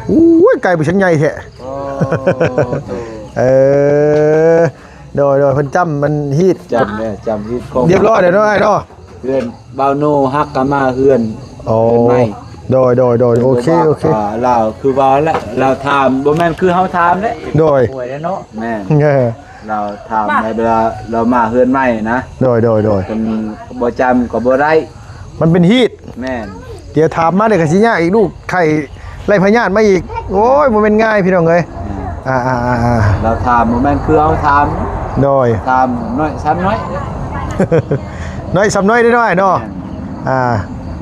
อู้ยไก่บุชันใหญ่แท้โดยเพิ่นจำมันฮีดจำเนี่ยจำฮีดของเรียบร้อยเลยเนาะไอ้เนาะเฮือนเบาโนฮักกะมาเฮือนไม่โดยโอเคเราคือว่าแล้วเราถามบ่แม่นคือเฮาถามเด้โดยป่วยแล้วเนาะแม่เราถามในเวลาเรามาเฮือนใหม่นะโดยเป็นบ่จำก็บ่ได้มันเป็นฮีดแม่นเดี๋ยวถามมาเดี๋ยวก็สิยากอีกลูกไข่ไล่พญาติมาอีกโอ้ยบ่แม่นง่ายพี่น้องเอ้ยเราถามบ่แม่นคือเฮาถามโดยถามน้อยซ้ำน้อยน้อยซ้ำน้อยได้น้อยเนาะ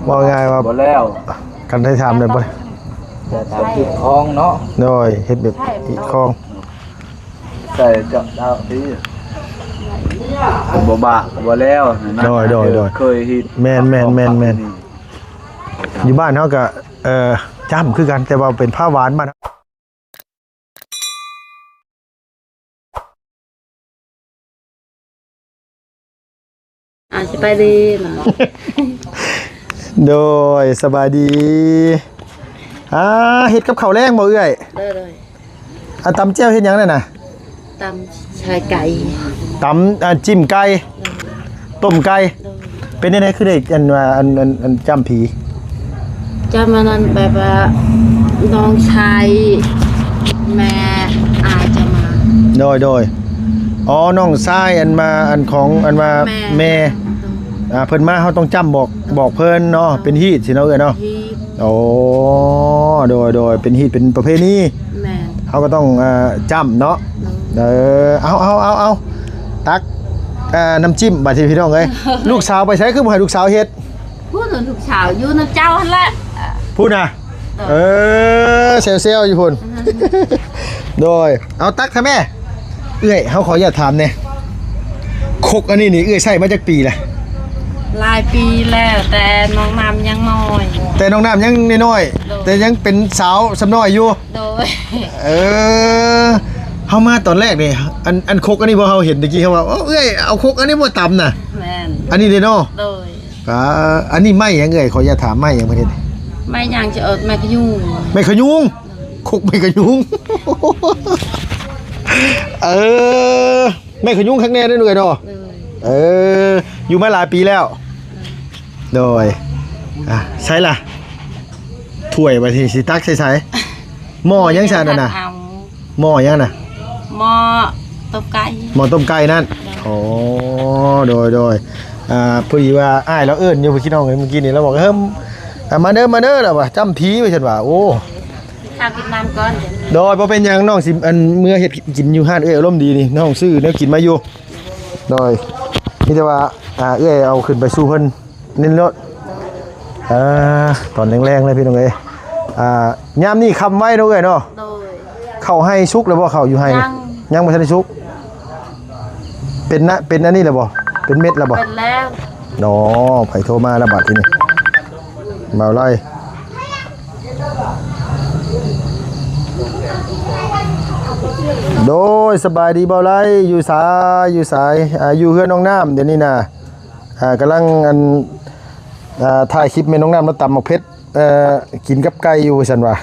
ว่าง่ายว่าบ่แล้วกันได้ถามได้บ่จะถามที่คลองเนาะโดยเฮ็ดแบบที่คลองใส่จับดาวที่บ่บะบ่แล้วโดยเคยเฮ็ดแม่นอยู่บ้านเฮาก็จำคือกันแต่ว่าเป็นผ้าหวานมาสบายดีนะโดยสบายดีเฮ็ดกับข้าวแรงบ่เอื้อยเลยตำแจ่วเฮ็ดหยังนั่นน่ะตำชายไก่ตำจิ้มไก่ต้มไก่เป็นยังไงคือได้อันจำผีจำมันนั้นแบบว่าน้องชายแม่อาจะมาโดยน้องชายอันมาอันของอันมาแม่เพิ่นมาเฮาต้องจำบอกเพิ่นเนาะเป็นฮีตสิเนาะเอ้ยเนาะโอ้โดยเป็นฮีตเป็นประเพณีแม่เฮาก็ต้องจำเนาะเอาตักน้ำจิ้มบัดนี้พี่น้องเอ้ยลูกสาวไปใช้คือบ่ให้ลูกสาวเฮ็ดพูดถึงลูกสาวอยู่น้ำเจ้าหั่นแหละพูดน่ะเซลอยู่พุ่นโดยเอาตักค่ะแม่เอ้ยเฮาขออย่าถามแน่คกอันนี้นี่เอ้ยใช้มาจากปีละหลายปีแล้วแต่น้องน้ำยังน้อยแต่น้องน้ำยังน้อยแต่ยังเป็นสาวสำน้อยอยู่โดยเฮามาตอนแรกนี่อันคกอันนี้พอเฮาเห็นตะกี้เฮาว่าเอ้ยเอาคกอันนี้บ่ตำน่ะแม่นอันนี้เด้เนาะโดยอันนี้ไม้หยังเอ้ยขออย่าถามไม้หยังประเทศไม้หยังจะไม้ขยุงคกไม้ขยุงแม่ขยุงข้างแน่ด้วยเนาะอยู่มาหลายปีแล้วโดยใช่ล่ะถ้วยมาทีสิตักใส่หม้อยังชานั่นน่ะหม้อยังน่ะหม้อต้มไก่นั่นโดยพอดีว่าอ้ายเราเอิ้นอยู่พี่น้องเมื่อกี้นี่เราบอกมาเด้อแล้วว่าจำผีไว้ซั่นว่าโอ้ข้าวกินน้ำก่อนโดยบ่เป็นหยังน้องสิอันเมื่อเฮ็ดกินอยู่ห้านอารมณ์ดีนี่น้องซื้อแนวกินมาอยู่โดยนี่แต่ว่าเอาขึ้นไปสู้เพิ่นนินรถตอนแรงๆเลยพี่น้องเอ้ยยามนี้คำไว้เนาะเอ้ยเนาะเข้าให้ชุกแล้วบ่เข้าอยู่ให้ยังบ่ทันได้ชุกเป็นอันนี้แล้วบ่เป็นเม็ดแล้วบ่เป็นแล้วไผโทรมาแล้วบัดทีนี้มาไล่โดยสบายดีเบาไล่อยู่สายอยู่เฮือนน้องน้ำเดี๋ยวนี้นะกำลังถ่ายคลิปแม่น้องน้ำมาตำหมกเพชรกินกับไก่อยู่สันว่า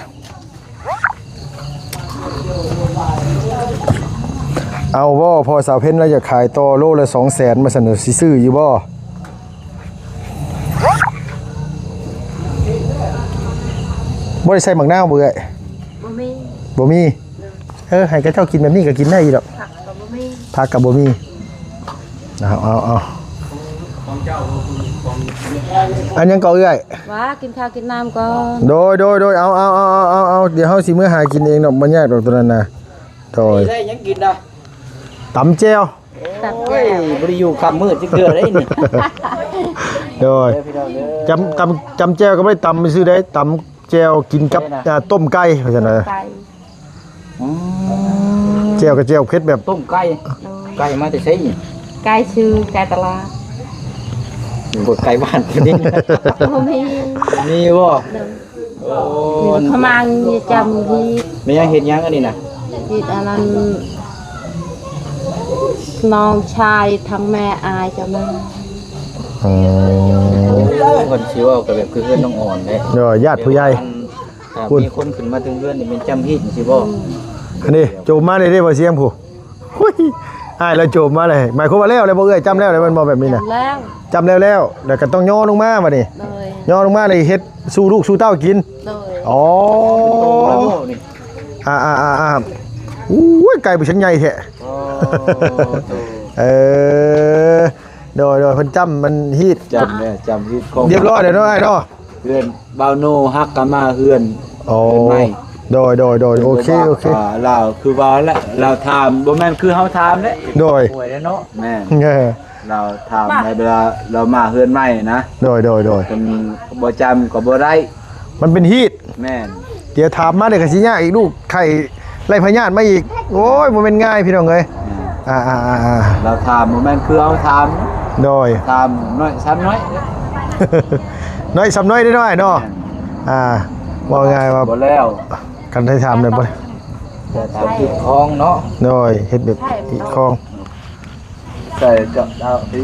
เอาบ่พอสาวเพชรแล้วจะขายต่อโลละ200,000มาเสนอสิซื้ออยู่บ่ได้ใส่หมักนาวเบื่อบ่มีให้กระเจ้ากินแบบนี้ก็กินได้อีกดอกผักกับบ่มีเอาอันยังก็เอื้อยว่ากินข้าวกินน้ำก่อนโดยเอาเดี๋ยวเฮาสิมื้อหากินเองดอกบ่ยากดอกตัวนั้นน่ะโดยได้ยังกินดอกตำแจ่วโอ้ยบ่ได้อยู่ค่ำมืดจักเทื่อได้นี่โดยจำแจ่วก็บ่ได้ตำซื่อได้ตำแจ่วกินกับต้มไก่ว่าซั่นน่ะเจียวกับเจียวเผ็ดแบบต้มไก่มาแต่ใช้ไก่ชื่อไก่ตลาดบดไก่บ้านนี่นี่บ่ขมังจำที่ไม่ยังเห็นยังอันนี้นะที่อันนั้นน้องชายทั้งแม่อายจะมาคนชิวกับแบบคือเพื่อนน้องอ่อนเลยญาติผู้ใหญ่ ถ้ามีคนขึ้นมาถึงเรือนนี่เป็นจำฮีดสิบ่ อันนี้โจมมาได้บ่เสียงผู้หุ้ยอ้ายแล้วโจมมาเลยหมายความว่าแล้วเลยบ่เอ้ยจำแล้วเลยมันบ่แบบนี้น่ะ แล้ว จำแล้วแล้วก็ต้องย่อลงมาบัดนี้ เลย ย่อลงมาเลยเฮ็ดสู่ลูกสู่เต้ากิน เลย อ๋อ โตแล้วบ่นี่ อู้ยไก่บ่ชังใหญ่แท้ โอ้โต เออโดยเพิ่นจำมันฮีด จำเนี่ยจำฮีดของ เรียบร้อยแล้วเนาะไอ้เนาะ เฮือนบาวโนฮักกะมาเฮือน โอ้ เฮือนใหม่ โดยโอเค เราคือว่าแล้วเราถามบ่แม่นคือเฮาถามเด้ โดย ป่วยแล้วเนาะแม่ เออ เราถามในเวลาเรามาเฮือนใหม่นะ โดย คนบ่จำก็บ่ได้ มันเป็นฮีด แม่น เดี๋ยวถามมาเดี๋ยวก็สิยากอีกลูกไข่ไล่พญาติมาอีกโอ้ยบ่แม่นง่ายพี่น้องเอ้ยอ่า เราถามบ่แม่นคือเฮาถาม โดย ถามน้อยซ้ำน้อย น้อยสำน้อยได้น้อยเนาะว่าง่ายว่า บ่แล้ว กันได้ถามได้บ่ แต่ถามที่คลองเนาะ โดยเฮ็ดแบบอีกคอง ใส่เจาะดาวที่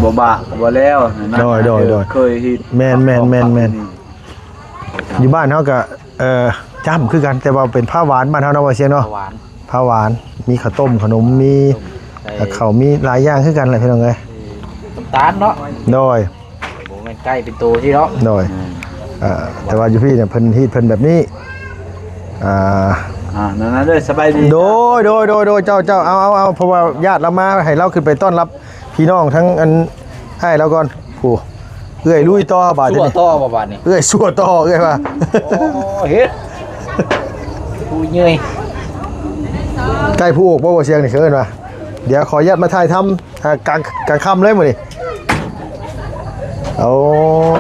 บ่บะบ่แล้วนะ โดย เคยเฮ็ด แม่นอยู่บ้านเฮาก็จ้ำคือกันแต่ว่าเป็นผ้าหวานบ้านเฮาเนาะว่าเสียงเนาะ หวาน ผ้าหวานมีข้าวต้มขนมมีข้าวมีหลายอย่างคือกันแหละพี่น้องเอ้ย น้ำตาลเนาะ โดย บ่แม่นใกล้เป็นโตที่เนาะ โดยแต่ว่าอยู่พี่เนี่ยเพิ่นฮีดเพิ่นแบบนี้นั่นเด้อสบายดี โดยเจ้าเอาเพราะว่าญาติเรามาให้เราขึ้นไปต้อนรับพี่น้องทั้งอันให้เราก่อนผู้เอื้อยลุยต่อบาด ชั่ว นี้ ต่อบ่บาดนี่ เอื้อยสัวต่อเอื้อยว่า โอ้เฮ็ดผู้เหนื่อย ใกล้ผู้อกบ่เสียงนี่เชิญว่าเดี๋ยวขออนุญาตมาถ่ายทำกลางค่ำเลยมื้อนี้เอา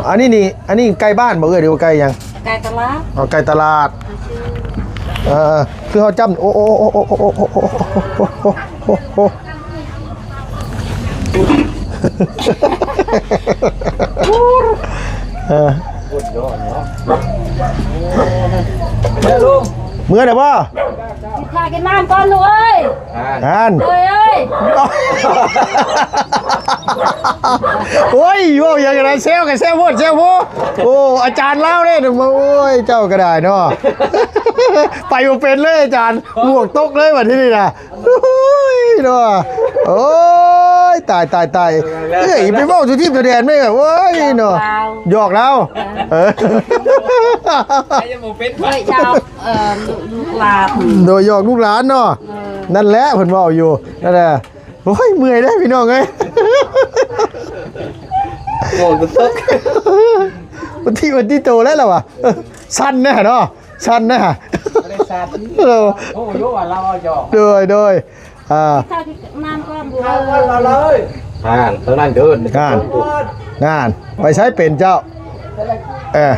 อันนี้ใกล้บ้านบ่เอื้อยหรือว่าใกล้ยัง ไก่ตลาด เอาใกล้ตลาดคือเขาจำโอ้พูดยอดเนาะเด้อลุง เมื่อไหร่บ่ พากินน้ำก่อนลูกเอ้ย อัน เอ้ย โอ้ยว่าอย่างไรเซลกันเซลพูดโอ้อาจารย์เล่าเลยมาโอ้ยเจ้าก็ได้เนาะไปมาเป็นเลยอาจารย์หมวกตกเลยวันที่นี่นะโอ้ยเนาะโอ้ยตายเอ้ยไปเว้าสุทิพย์แสดงไม่แบบโอ้ยเนาะหยอกแล้วเฮ้ยเจ้าลูกหลาน โดยหยอกลูกหลานเนาะนั่นแหละเพิ่นเว้าอยู่นั่นแหละโอ้ยเมื่อยได้พี่น้องเอ้ย โอ้กูตก วันที่โตแล้วเหรอวะสั้นแน่เนาะสั้นแน่ บ่ได้ซาดโอ้ยว่าเราเอาจอก โดยพากินน้ำก่อนลูก เราเลยเท่านั้นเดิน งานไปใช้เป็นเจ้า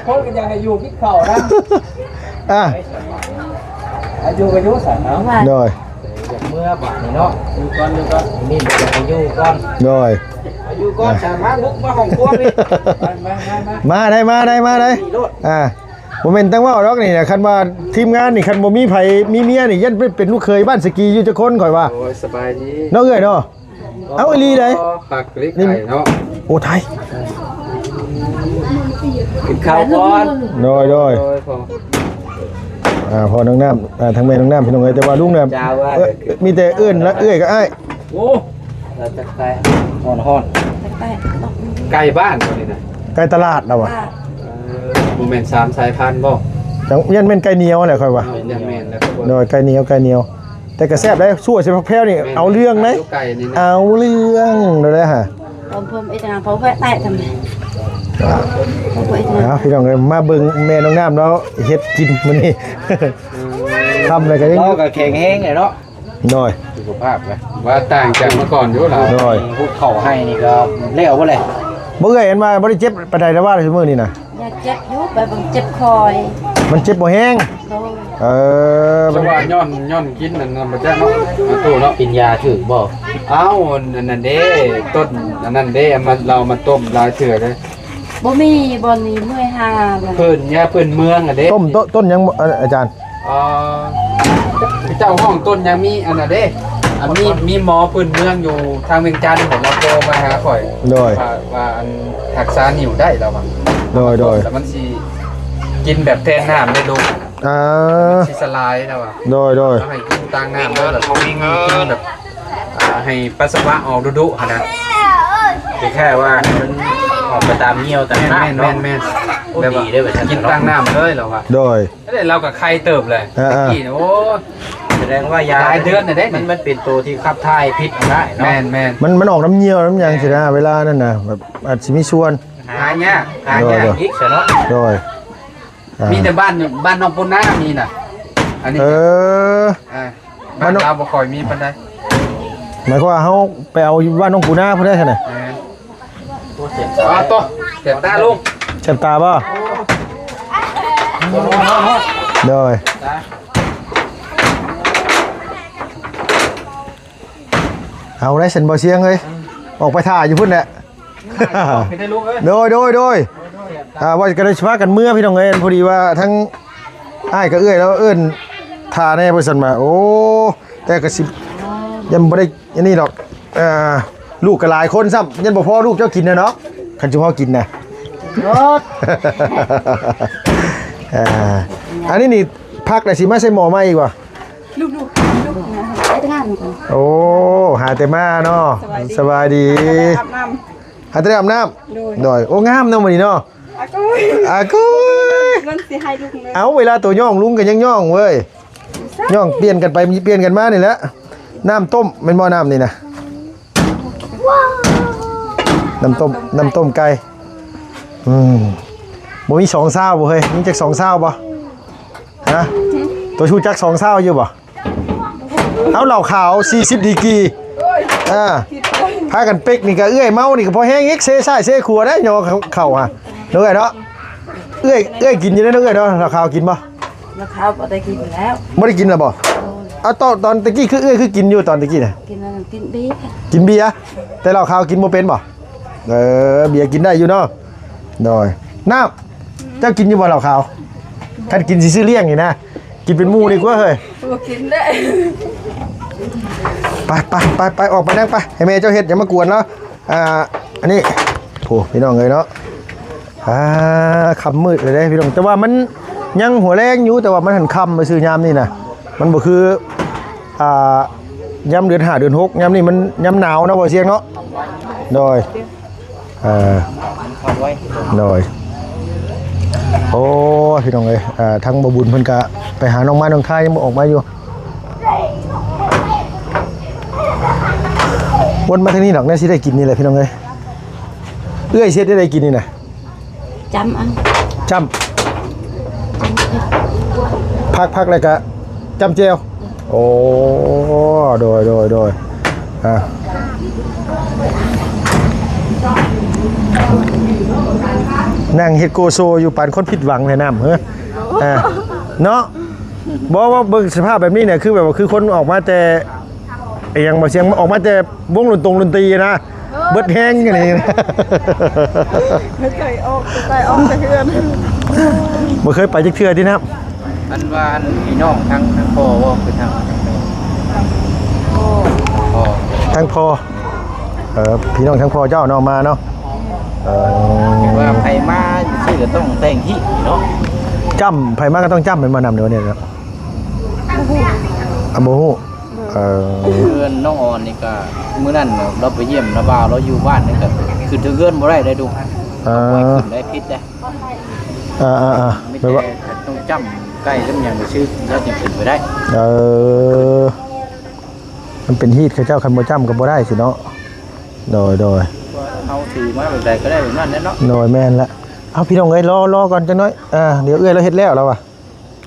คนกันยังอยู่พิษเข่านะ อายุกันยุสันเนาะ โดย เมื่อบาทนี่เนาะดูก่อนนี่อายุก่อน โดย อายุก่อนสามารถลุกมาของพวกนี่มา มาได้โมเมนต์ตั้งว่าดอกนี่นะคันว่าทีมงานนี่คันบ่มีไผมีเมียนี่ยันเป็นลูกเคยบ้านสกีอยู่จะคนข่อยว่า โอ้ยสบายดี เนาะเอ้ยเนาะเอาอีหลีได้ ผักเล็กไก่เนาะ โอ้ไทย กินข้าวก่อน โดยพอน้องน้ำทั้งแม่น้องน้ำพี่น้องเอ้ยแต่ว่าลุงเนี่ยมีแต่เอื้อนและเอื้อยก็อ้าย โอ้เราจะไก่ฮ้อนไก่บ้านตัวนี้นะ ไก่ตลาดเราอะ โมเมนต์3สายพันธุ์บ่ จังยันเป็นไก่เหนียวแหละค่อยว่า ยังแม่นแล้วก็ โดยไก่เหนียวแต่กระแซบได้ชั่วใช่พักแพ้วนี่เอาเรื่องนะ ไก่นี่นะ เอาเรื่องเลยฮะ ผมเพิ่มไอ้ทางเขาแวะแตะทำไมเขาแวะทาง พี่น้องเลยมาเบิ่งแม่น้องน้ำแล้วเฮ็ดกินมื้อนี้ ทำอะไรกันยัง เราก็แข็งแห้งเลยเนาะ หน่อย สุขภาพนะว่าต่างจากเมื่อก่อนอยู่หรอ น้อย พูดเข่าให้นี่ก็เลี้ยวบ่เลย บ่เคยเห็นมาบ่ได้เจ็บปานใดแล้วว่าซุมื้อนี้น่ะ อยากเจ็บยุบแบบเจ็บคอย มันเจ็บบ่แห้ง โดย มั จั น งว่าย้อนกินนั่นบ่จ้ะเนาะตู้เนาะกินยาถึกบ่เอ้าอันนั้นเด้ต้นอันนั้นเด้เรามาต้มลายเถื่อเด้ บ่มีบอลนี้เมื่อยหาเลย เพิ่นเมืองอ่ะเด้ ต้นยังอาจารย์ เจ้าห้องต้นยังมีอันน่ะเด้อันมีหมอพื้นเมืองอยู่ทางเวียงจันทน์ผมเราโทรมาหาข่อย โดย ว่าอันรักษานิ้วได้แล้วว่า โดย แล้วมันสิ กินแบบแทนน้ำได้ดู สิสลายแล้วอ่ะ โดย เอาให้กินตั้งน้ำแล้วแบบกินแบบให้ปัสสาวะออกดุๆนะ แค่ว่ามันออกไปตามเงี้ยวตามน้ำ แม่นแบบว่ากินตั้งน้ำเลยเหรอวะ โดย แล้วเรากับใครเติบเลยกินโอ้ แสดงว่ายา หลายเดือนน่ะได้ มันเป็นตัวที่ขับถ่ายพิษได้เนาะ แม่น มันออกน้ำเยี่ยวน้ำหยังสินะเวลานั่นน่ะแบบอาจสิมีส่วน หายาก อีกเนาะ โดยอ่า มีแต่บ้านน้องปุณน้ามีน่ะอันนี้ บ้านเราบ่ค่อยมีปานใด หมายความว่าเฮาไปเอาอยู่บ้านน้องปูนาพุ่นได้ซั่นน่ะ ตัวเจ็บ อ๋อตัวเจ็บตาลุง เจ็บตาบ่โดยเอาได้ฉันบ่เสียงเอ้ยออกไปถ่ายอยู่พุ่นแหละ ไม่ได้ลุงเอ้ย โดยว่ากันได้พากันเมื่อพี่น้องเอ้ยพอดีว่าทั้งอ้ายกับเอื้อยแล้วเอิ้นถ่าแน่เพิ่นสั่นมาโอ้แต่ก็สิยังบ่ได้อันนี้ดอกลูกก็หลายคนซ้ำยังบ่พอลูกเจ้ากินนะเนาะคันจุพ่อกินนะอันนี้นี่พักได้สิมาใส่หมอมาอีกว่ะลูกนะไอ้ตะงานโอ้หาแต่มาเนาะสบายดีหาแต่อาบน้ำโดยโอ้งามเนาะมื้อนี้เนาะอากุยมันสิให้ลูกเลยเอาเวลาตัวย่องลุงก็ยังย่องเว้ยย่องเปลี่ยนกันไปเปลี่ยนกันมานี่แหละน้ำต้มเป็นหม้อน้ำนี่นะน้ำต้มไก่บ่มี2 เศร้าบ่เฮ้ยมีจัก2 เศร้าบ่ฮะตัวชูจัก2 เศร้าอยู่บ่เอาเหล้าขาว40ดีกรีพากันเป๊กนี่ก็เอื้อยเมานี่ก็พอแห้งอีกเซ่ซ่ายเซ่ครัวได้ยอเข้าอ่ะเด้อเนาะเอื้อยกินอยู่ได้เด้อเนาะเหล้าขาวกินบ่ แล้วข้าวบ่ได้กินแล้ว บ่ได้กินแล้วบ่เอาตอนตะกี้คือเอื้อยคือกินอยู่ตอนตะกี้น่ะ กินแล้วกินเบียร์ กินเบียร์แต่เหล้าขาวกินบ่เป็นบ่เบียร์กินได้อยู่เนาะโดยน้ำเจ้ากินอยู่บ่เหล้าขาวท่านกินสิซื้อเลี้ยงนี่นะกินเป็นหมู่ดีกว่าเฮ้ย บ่กินได้ ไปออกไปนั่งไปให้แม่เจ้าเฮ็ดอย่ามากวนแล้วอันนี้โอ้พี่น้องเอ้ยเนาะค่ำมืดเลยเด้พี่น้องแต่ว่ามันยังหัวแรงอยู่แต่ว่ามันหันค่ำไปซื้อยามนี่นะมันบ่คือยามเดือน5เดือน6ยามนี่มันยามหนาวนะบ่เสียงเนาะโดยโดยโอ้พี่น้องเอ้ยทั้งบ่บุญเพิ่นก็ไปหาน้องไม้น้องทายยังบ่ออกมาอยู่วนมาทางนี้ดอกแน่สิได้กินนี่แหละพี่น้องเอ้ยเอื้อยเช็ดได้กินนี่น่ะ จำอัน จำพักแล้วก็จำเจียวโอ้โดยนั่งเฮ็ดโกโซอยู่ปานคนผิดหวังเลยน้ำเฮ้ยเนาะบอกว่าเบิ่งสภาพแบบนี้เนี่ยคือแบบว่าคือคนออกมาแต่ยังบ่เสียงออกมาแต่วงดนตรีนะเบิดแห้งกันนี่นะไม่เคยออกแต่เทื่อนบ่เคยไปจักเทื่อที่นะ อันว่าพี่น้องทั้งพ่อว่าคือทางพ่อ ทั้งพ่อพี่น้องทั้งพ่อเจ้าเนาะมาเนาะว่าใครมาชื่อก็ต้องแต่งที่เนาะ จ้ำไผมาก็ต้องจ้ำเป็นมานำเดี๋ยวเนี่ยครับโมฮูเพื่อนน้องออนนี่ก็มื้อนั้นเราไปเยี่ยมน้าบ่าวเราอยู่บ้านนี่ก็คือถึงเกินบ่ได้ดูไว้ขึ้นได้พิษได้ไม่ใช่ต้องจ้ำใกล้แล้วอย่างชื่อแล้วจึงขึ้นไปได้มันเป็นฮีทเขาเจ้าคันบ่จ้ำก็บ่ได้สิเนาะโดยเอาถือมาแบบใดก็ได้แบบนั้นเนาะโดยแม่นละเอาพี่น้องเอ้ยรอก่อนจังน้อยเดี๋ยวเอื้อยเราเฮ็ดแล้วว่ะ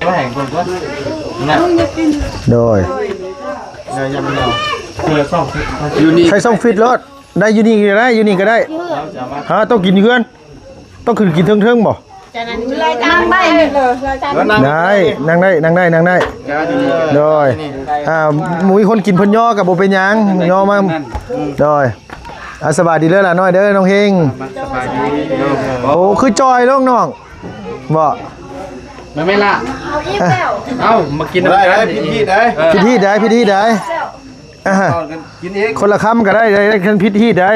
ก็แห่งคนก็นะโดยยังไม่เอาอยู่นี่ใช้ซ่องฟิตรถได้อยู่นี่ก็ได้ต้องกินเพื่อนต้องขึ้นกินเทิงบ่นั่งได้ได้นั่งได้โดยหมูมีคนกินเพิ่นย่อกับบ่เป็นหยังย่อมาโดยสบายดีเด้อล่ะน้อยเด้อน้องเฮงสบายดีโอ้คือจอยน้องบ่ไม่ล่ะเอ้ามากินได้พิธีได้กินอีกคนละคำก็ได้กันพิธีได้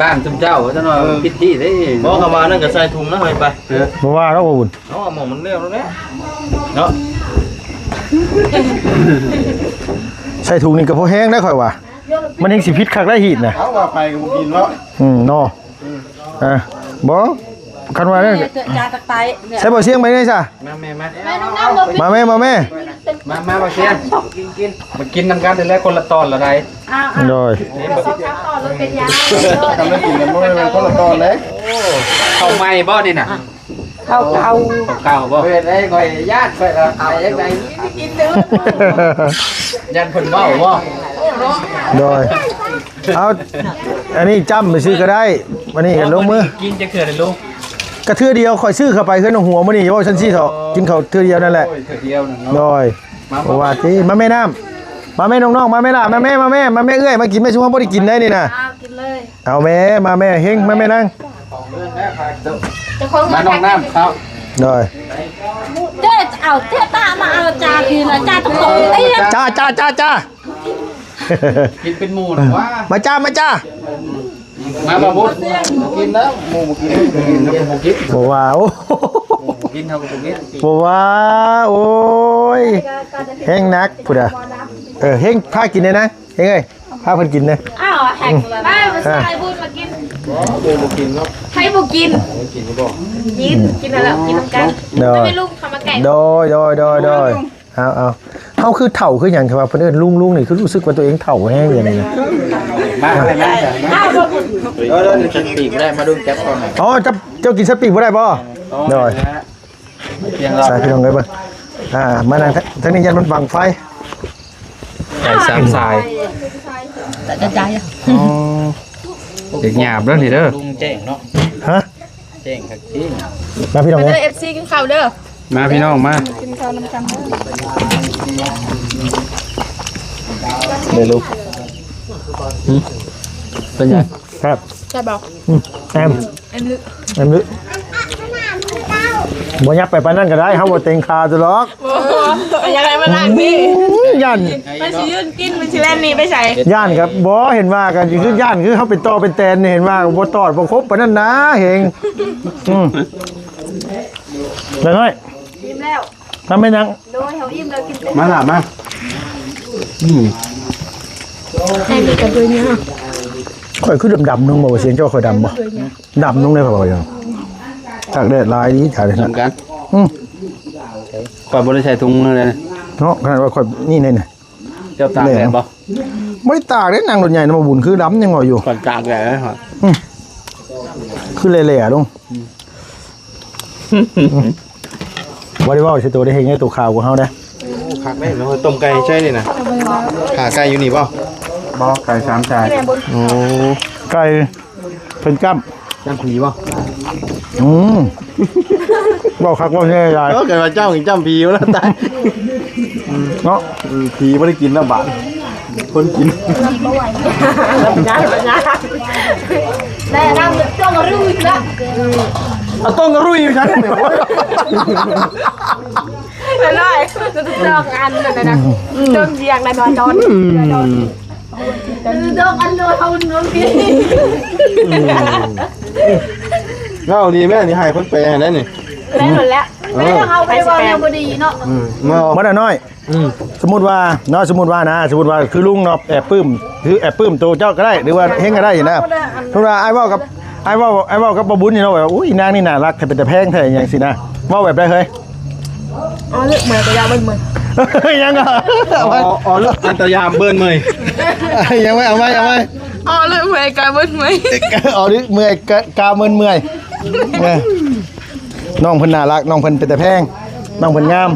บ้านจุ่มเจ้าจะหน่อยพิธีได้ บ่เข้ามานั่นก็ใส่ถุงนะเฮ้ยไป บ่ว่าแล้วบ่บุญ เนาะหมองมันเรียบแล้วแหละเนาะ ใส่ถุงนี่ก็พอแห้งได้ค่อยว่ามันยังสิพิษคักได้หีดน่ะ เอาว่าไปก็บ่กินเนาะ เนาะบ่คันว่านั่น จาตะไคร้เนี่ย ใส่บ่เสียงไปได้ซะ มาแม่ แม่น้องน้ำบ่ มาแม่มาแม่ มาเชียนมากินน้ำกันแล้วคนละตอนละไร อ้าว โดย เขาทำต่อเลยเป็นยา ทำได้กินกันบ่ได้คนละตอนเลย เข้าไม้บ่นี่น่ะ เขาเก่า เก่าบ่เป็นไอ้ก่อยญาติไปละเอาจังไดญาติเพิ่นเว้าบ่ โดยเอาอันนี้จำไปซื้อก็ได้วันนี้ลงมือ กินจะเกิดอะไรลูก กระเทือเดียวข่อยซื้อเข้าไปขึ้นหัวมื้อนี้ว่าฉันสิเถาะกินข้าวเทือเดียวนั่นแหละ โอ้ยเดียวนึง โด เนาะ ยเพราะว่าที่มาแม่น้ำมาแม่น้องๆมาแม่ล่ะมาแม่เอื้อยมากินแม่ชุมบ่ได้กินได้นี่น่ะ อ้าวกินเลย เอาแม่มาแม่เฮงมาแม่นั่ง จะคง มาน้องน้ำครับ โดย เจ๊เอาเจ๊ตามาเอาจากินละจาต้องตกเตี้ย จ้า กินเป็นหมูนะว่า มาจ้า มาบ่บุญกินแล้วหมูกินกินแล้วบ่กิน บ่ว่าโอ้ กินเท่ากับบ่กิน บ่ว่าโอ้ยเฮงนักพุ่นอ่ะเฮงพากินได้นะเฮงเอ้ยพาเพิ่นกินนะ อ้าวแหกเลยได้มาใส่บุญมากิน บ่กินเนาะ ให้บุกิน กินบ่ กินอะไรกินน้ำกัน โดย ไม่ลุงทำมาแก่ โดยเอาเฮาคือเฒ่าคือหยังครับว่าเพิ่นเอิ้นลุงนี่คือรู้สึกว่าตัวเองเฒ่าแฮงอย่างนี้นะ มาเลยมา อ้าว จะปีกได้มาดูแก๊ปก่อนหน่อย อ๋อเจ้ากินสปีกบ่ได้บ่โดย เพียงเรา ใส่พี่น้องเลยเบิ่งมานั่งทั้งนี้ยันมันบังไฟ ใส่สามสาย จะใจอ่ะ อ๋อ เด็กหยาบแล้วนี่เด้อ ลุงแจ้งเนาะ ฮะ แจ้งครับจริง มาพี่น้อง เด้ เอ้ อย FC กินข้าวเด้อ มาพี่น้องมา กินข้าวน้ำกัน เดี๋ยวลูก เป็นไง ครับ ใช่บอก แอมลึบ่ยับไปปานนั้นก็ได้เฮาบ่เต็งคาจะหรอก ยังไงมานั่งพี่ ย่าน มันสิยืนกินมันสิแล่นนี่ไปใส่ ย่านครับบ่เห็นว่ากันคือย่านคือเฮาเป็นตอเป็นแตนนี่เห็นว่าบ่ตอดบ่ครบปานนั้นนะเฮงแล้วน้อย อิ่มแล้ว ทำไม่นัง โดยเขาอิ่มแล้วกิน มาหลับมา ให้มีกระดุยเนี่ย ข่อยคือดำๆนึงบ่ว่าเสียงเจ้าข่อยดำบ่ดำนึงได้บ่ยังตากแดดลายนี้ถ่ายได้นะ ทำกันก่อนบริษัทถุงเลย เนาะขนาดว่าข่อยนี่นี่ เจ้าตากแดดบ่ บ่ได้ตากได้นางรถใหญ่นำบุญคือดำยังว่าอยู่ ก่อนตากแดดเหรอ คือแหล่ๆลงบ่ได้เว้าใส่ตัวได้เฮ็ดให้ตัวขาวกว่าเฮาเด้ ผักได้เนาะต้มไก่ใช่นี่นะขาไก่อยู่นี่เปล่า บ่ไก่สามสาย โอ้ไก่เพิ่นจ้ำ จ้ำผีบ่ บอกคักว่าแน่ยาย เกิดว่าเจ้ากินจ้ำผีแล้วตาย เนาะ ผีไม่ได้กินแล้วบาดคนกิน ได้ร่างจ้องรุ่ยละ เอาต้งกระรุ่ยฉันเนี่ย ไม่ได้จะจ้องอันนั่นนะจ้องเยียงในนอนจอนจ้องอันเลยเขาน้องกิน เงาดีแม่นี่ให้คนแปลได้นี่ ได้หมดแล้วไม่ต้องเอาไปวางยังพอดีเนาะ เงา มันน้อยสมมุติว่าเนาะสมมุติว่าคือลุงเนาะแอบปลื้มคือแอบปลื้มตัวเจ้าก็ได้หรือว่าเฮงก็ได้อยู่นะสมมุติว่าไอ้เว้ากับบ่บุญนี่เนาะแบบอุ้ยนางนี่น่ารักแต่เป็นแต่แพงแท้อย่างสินะเว้าแบบได้เฮ้ย อ๋อเลือกเหมือนกับยาเบิ้ลเหมือน ยังอ่ะ อ๋อเลือกอันตรยามเบิ้ลเมย ยังไม่เอาไว้ อ๋อเลือกเหมือนกับเบิ้ลเหมือน อ๋อนี่เมื่อยกาเมื่อยน้องเพิ่นน่ารักน้องเพิ่นเป็นแต่แพงน้องเพิ่นงาม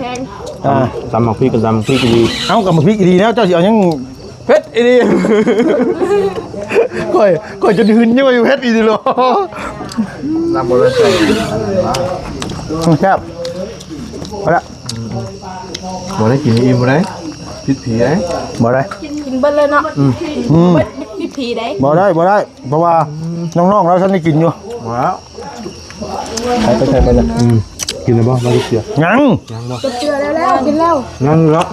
ตำหมักพี่กับตำพี่ดี เอากับมาพริกดีแล้วเจ้าสิเอายังเพชรอีดีก่อยจนหืนยังอยู่เพชรอีดีโล รับบริษัท ครับเอาละ บ่ได้กินอิ่มบ่ได้พิษผีได้ บ่ได้ กินเบิ้ลเลยเนาะมีผีได้ บ่ได้เพราะว่าน้องๆเราฉันได้กินอยู่ ว้าว ไปเลย กินแล้วบ่มาดิเสีย ยัง เชื่อแล้วกินแล้ว งั้นเหรอ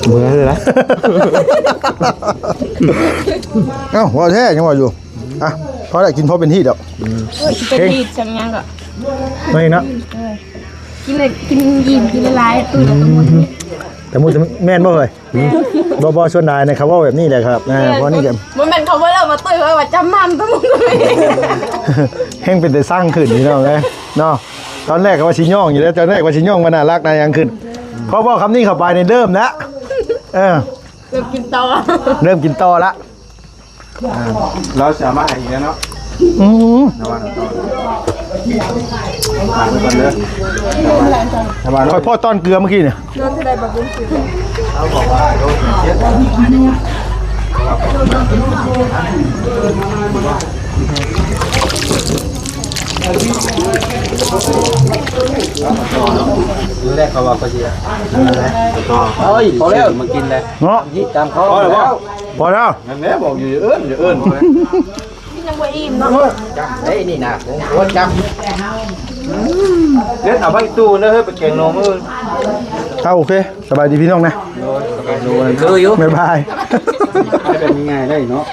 เบื่อเลยนะ เอ้าว่าแท้ยังว่าอยู่ อ่ะพอได้กินพอเป็นที่ดอก เป็นดีดจังยังก็ ไม่เนาะ กินเลยกินยิมกินละลายตื่นแล้วก็หมด แต่มูจะแม่นบ่เฮ้ยบ่ชวนนายนะครับว่าแบบนี้แหละครับเพราะนี่จะ มันเป็นเขาว่าเรามาตื่นว่าจำมันต้องมึงเลย แห้งเป็นแต่สร้างขึ้นนี่เนาะเนาะตอนแรกก็ว่าชิย่องอยู่แล้วตอนแรกว่าชิย่องมันน่ารักนะยังขึ้นพอคำนี้เข้าไปในเริ่มนะเริ่มกินต่อ เริ่มกินต่อละ เราสามารถให้อีกแล้วเนาะ อืม ระวังต่อผ่านไปก่อนเด้อระวัง คอยพ่อต้อนเกลือเมื่อกี้เนี่ย นอนที่ใดแบบเป็นสิ เอาบอกว่าโดนเจ็บ มื้อแรกเขาว่าก็สิต่อ เฮ้ยพอแล้ว มากินเลย เนาะ ยี่ตามเขา พอแล้วบ่ พอแล้ว นั่นแหละบอกอยู่อย่าเอิ้นอย่าเอิ้น ยังบ่อิ่มเนาะ จำได้นี่นะผมโคตรจำ เล่นเอาไปตู้เด้อเฮ้ยไปเก่งนมเอิ้น เอาโอเคสบายดีพี่น้องนะ คืออยู่ บ๊ายบาย ให้แบบง่ายๆได้เนาะ